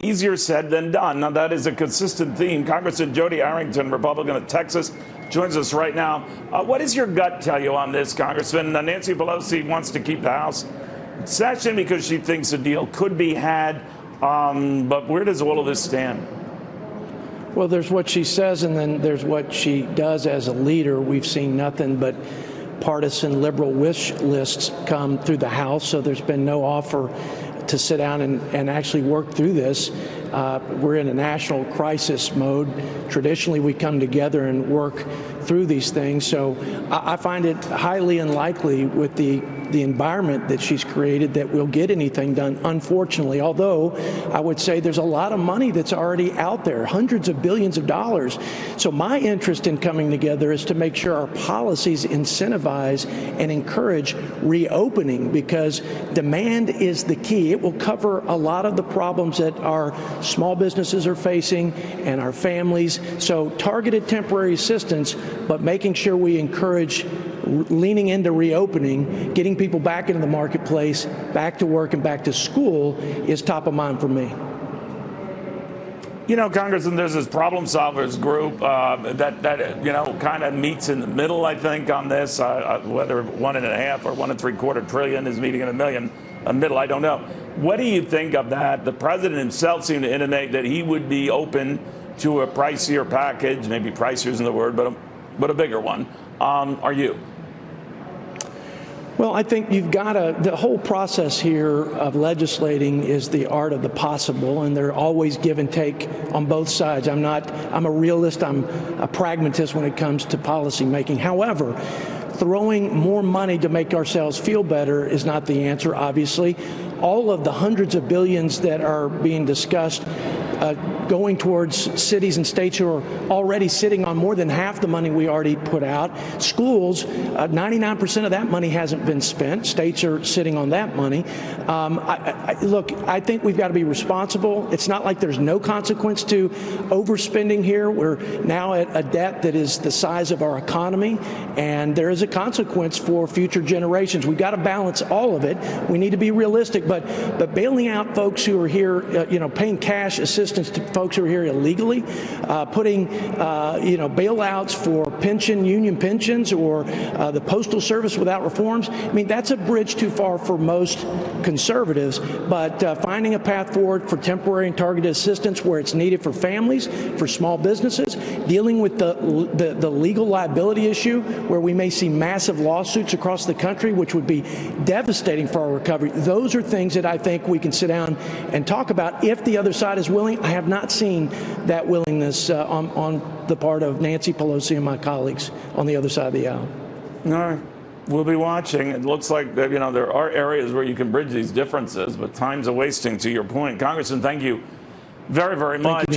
Easier said than done. Now, that is a consistent theme. Congressman Jodey Arrington, Republican of Texas, joins us right now. What does your gut tell you on this, Congressman? Nancy Pelosi wants to keep the House in session because she thinks a deal could be had. But where does all of this stand? Well, there's what she says, and then there's what she does as a leader. We've seen nothing but partisan liberal wish lists come through the House, so there's been no offer to sit down and actually work through this. We're in a national crisis mode. Traditionally, we come together and work through these things. So I find it highly unlikely with the environment that she's created that we'll get anything done, unfortunately. Although I would say there's a lot of money that's already out there, hundreds of billions of dollars. So my interest in coming together is to make sure our policies incentivize and encourage reopening, because demand is the key. It will cover a lot of the problems that our small businesses are facing and our families. So targeted temporary assistance, but making sure we encourage leaning into reopening, getting people back into the marketplace, back to work and back to school is top of mind for me. You know, Congressman, there's this problem solvers group that you know, kind of meets in the middle, I think, on this. Whether 1.5 or 1.75 trillion is meeting in a middle, I don't know. What do you think of that? The president himself seemed to intimate that he would be open to a pricier package, maybe pricier isn't the word, but a bigger one. Are you? Well, I think you've got to, the whole process here of legislating is the art of the possible, and they're always give and take on both sides. I'm a realist, I'm a pragmatist when it comes to policy making. However, throwing more money to make ourselves feel better is not the answer, obviously. All of the hundreds of billions that are being discussed going towards cities and states who are already sitting on more than half the money we already put out. Schools, 99% of that money hasn't been spent. States are sitting on that money. Look, I think we've got to be responsible. It's not like there's no consequence to overspending here. We're now at a debt that is the size of our economy, and there is a consequence for future generations. We've got to balance all of it. We need to be realistic, but bailing out folks who are here, you know, paying cash assistance to folks who are here illegally, putting bailouts for union pensions, or the Postal Service without reforms. I mean, that's a bridge too far for most conservatives, but finding a path forward for temporary and targeted assistance where it's needed for families, for small businesses, dealing with the legal liability issue where we may see massive lawsuits across the country, which would be devastating for our recovery. Those are things that I think we can sit down and talk about if the other side is willing. I have not seen that willingness on the part of Nancy Pelosi and my colleagues on the other side of the aisle. All right. We'll be watching. It looks like that, you know, there are areas where you can bridge these differences, but time's a wasting, to your point. Congressman, thank you very, very much.